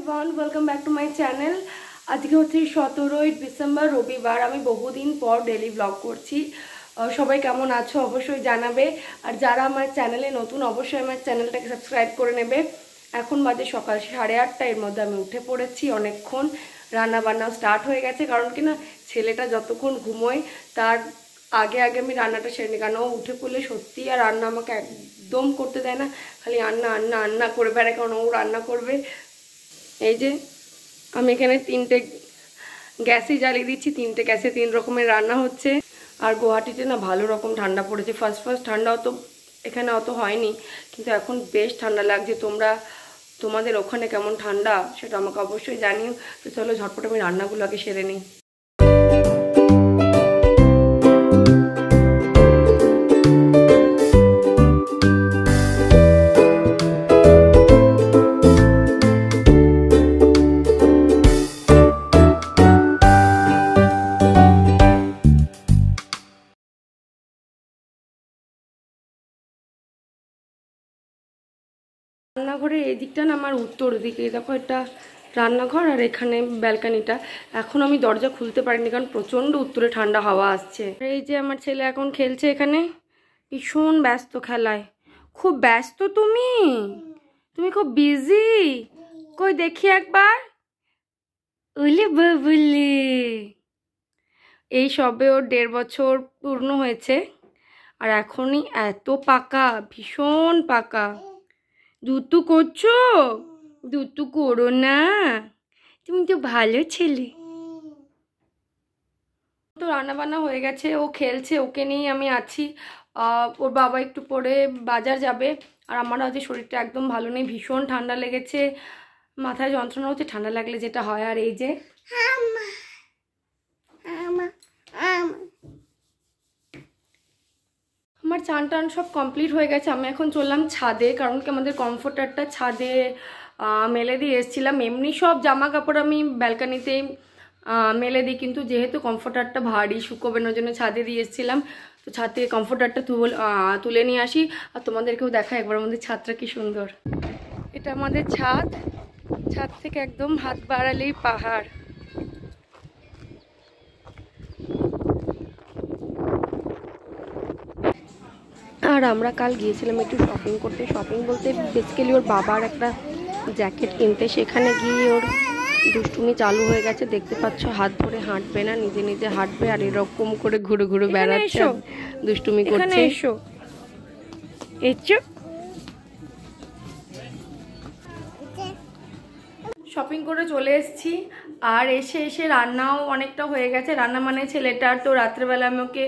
Everyone, welcome back to my channel. আজকে হচ্ছে 17ই December, রবিবার। আমি বহুদিন পর ডেলি ব্লগ করছি। সবাই কেমন আছো অবশ্যই জানাবে। আর যারা আমার চ্যানেলে নতুন অবশ্যই আমার চ্যানেলটাকে সাবস্ক্রাইব করে নেবে। এখন বাজে সকাল 8:30। এর মধ্যে আমি উঠে পড়েছি অনেকক্ষণ। রান্না বান্নাও স্টার্ট হয়ে গেছে, কারণ কি না ছেলেটা যতক্ষণ ঘুমোয় তার আগে আগে আমি রান্নাটা সেরে নিই। কারণ ও উঠে পড়লে সত্যি আর রান্না আমাকে একদম করতে দেয় না, খালি আন্না আন্না আন্না করে বেড়ায়, কারণ ও রান্না করবে। এই যে আমি এখানে 3টে গ্যাসই জ্বালিয়ে দিচ্ছি, 3টে গ্যাসে 3 রকমের রান্না হচ্ছে। আর গুয়াহাটিতে না ভালো রকম ঠান্ডা পড়েছে। ফার্স্ট ঠান্ডা অত এখানে অত হয়নি, কিন্তু এখন বেশ ঠান্ডা লাগছে। তোমাদের ওখানে কেমন ঠান্ডা সেটা আমাকে অবশ্যই জানিও। তো চলো ঝটপট আমি রান্নাগুলো আগে সেরে নিই। রান্নাঘরের এই দিকটা না আমার উত্তর দিকে, দেখো এটা রান্নাঘর আর এখানে ব্যালকানিটা। এখন আমি দরজা খুলতে পারিনি কারণ প্রচণ্ড উত্তরে ঠান্ডা হাওয়া আসছে। এই যে আমার ছেলে এখন খেলছে এখানে, ভীষণ ব্যস্ত খেলায়। খুব ব্যস্ত তুমি খুব বিজি। কই দেখি একবার। উলি বাবুলি, এই সবে ওর 1.5 বছর পূর্ণ হয়েছে, আর এখনই এত পাকা, ভীষণ পাকা। দুতু করছো? দুতু করো না, তুমি তো ভালো ছেলে। তো রান্নাবান্না হয়ে গেছে, ও খেলছে, ওকে নিয়েই আমি আছি। ওর বাবা একটু পরে বাজার যাবে। আর আমার আজকে শরীরটা একদম ভালো নেই, ভীষণ ঠান্ডা লেগেছে, মাথায় যন্ত্রণা হচ্ছে ঠান্ডা লাগলে যেটা হয়। আর এই যে আমার চান টান সব কমপ্লিট হয়ে গেছে। আমি এখন চললাম ছাদে, কারণ কি আমাদের কমফোর্টারটা ছাদে মেলে দিয়ে এসেছিলাম। এমনি সব জামা কাপড় আমি ব্যালকানিতেই মেলে দিই, কিন্তু যেহেতু কমফোর্টারটা ভারী শুকোবে না, জন্য ছাদে দিয়ে এসেছিলাম। তো ছাদ থেকে কমফোর্টারটা তুলে নিয়ে আসি আর তোমাদেরকেও দেখাই একবার আমাদের ছাদটা কি সুন্দর। এটা আমাদের ছাদ, ছাদ থেকে একদম হাত বাড়ালেই পাহাড়। আর আমরা কাল গিয়েছিলাম একটু শপিং করতে। শপিং বলতে বেসিক্যালি ওর বাবার একটা জ্যাকেট কিনতে। সেখানে গিয়ে ওর দুষ্টুমি চালু হয়ে গেছে, দেখতে পাচ্ছ। হাত ধরে হাঁটবে না, নিজে নিজে হাঁটবে, আর এরকম করে ঘুরে ঘুরে বেড়াচ্ছে, দুষ্টুমি করছে। শপিং করে চলে এসেছি, আর এসে রান্নাও অনেকটা হয়ে গেছে। রান্না মানে ছেলেটার তো রাত্রেবেলা আমি ওকে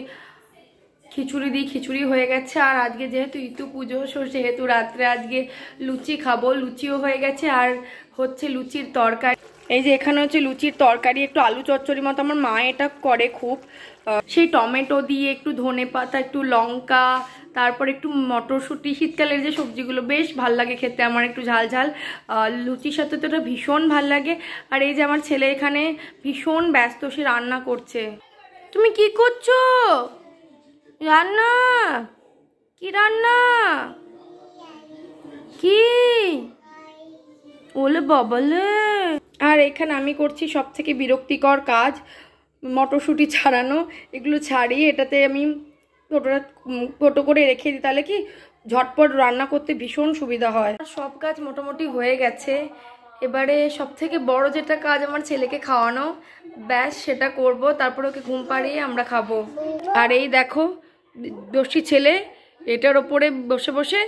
খিচুড়ি দিই, খিচুড়ি হয়ে গেছে। আর আজকে যেহেতু ইতু পুজো, সেহেতু রাত্রে আজকে লুচি খাবো, লুচিও হয়ে গেছে। আর হচ্ছে লুচির তরকারি। এই যে এখানে হচ্ছে লুচির তরকারি, একটু আলু চচ্চড়ি মতো আমার মা এটা করে খুব। সেই টমেটো দিয়ে একটু ধনে পাতা, একটু লঙ্কা, তারপর একটু মটরশুঁটি, শীতকালের যে সবজিগুলো বেশ ভাল লাগে খেতে আমার, একটু ঝাল ঝাল। লুচির সাথে তো এটা ভীষণ ভাল লাগে। আর এই যে আমার ছেলে এখানে ভীষণ ব্যস্ত, সে রান্না করছে। তুমি কি করছো? রান্না? কি রান্না? কি ওলে বাবালে। আর এখানে আমি করছি সব থেকে বিরক্তিকর কাজ, মটরশুঁটি ছাড়ানো। এগুলো ছাড়িয়ে এটাতে আমি ছোটো করে রেখে দিই, তাহলে কি ঝটপট রান্না করতে ভীষণ সুবিধা হয়। সব কাজ মোটামুটি হয়ে গেছে। এবারে সব থেকে বড় যেটা কাজ আমার ছেলেকে খাওয়ানো, ব্যাস সেটা করব। তারপর ওকে ঘুম পাড়িয়ে আমরা খাবো। আর এই দেখো দোষী ছেলে এটার ওপরে বসে বসে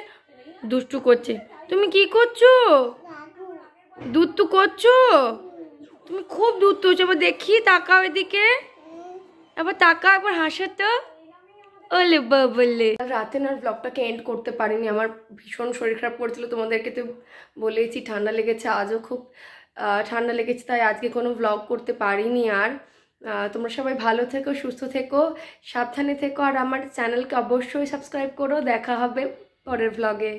দুষ্টু করছে। তুমি কি করছো? দুষ্টু করছো? তুমি খুব দুষ্টু হচ্ছে। এবার দেখি, তাকাও এদিকে, এবার তাকাও, একবার হাসে তো। ওলে বাবলে। রাতে না ব্লগটাকে এন্ড করতে পারিনি, আমার ভীষণ শরীর খারাপ করছিল। তোমাদেরকে তো বলেছি ঠান্ডা লেগেছে, আজও খুব ঠান্ডা লেগেছে, তাই আজকে কোনো ব্লগ করতে পারিনি। আর তোমরা সবাই ভালো থেকো, সুস্থ থেকো, সাবধানে থেকো। আর আমার চ্যানেলকে অবশ্যই সাবস্ক্রাইব করো। দেখা হবে পরের ব্লগে।